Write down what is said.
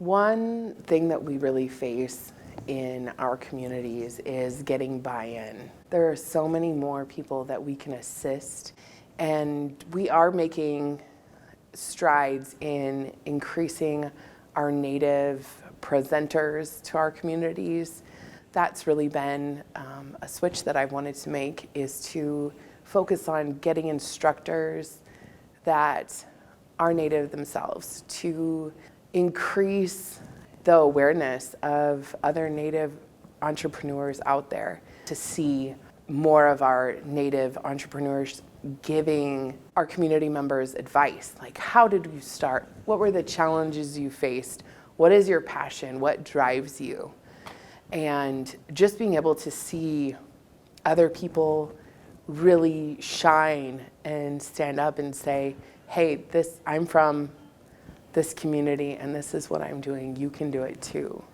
One thing that we really face in our communities is getting buy-in. There are so many more people that we can assist, and we are making strides in increasing our Native presenters to our communities. That's really been a switch that I've wanted to make, is to focus on getting instructors that are Native themselves, to increase the awareness of other Native entrepreneurs out there, to see more of our Native entrepreneurs giving our community members advice. Like, how did you start? What were the challenges you faced? What is your passion? What drives you? And just being able to see other people really shine and stand up and say, hey, I'm from this community and this is what I'm doing, you can do it too.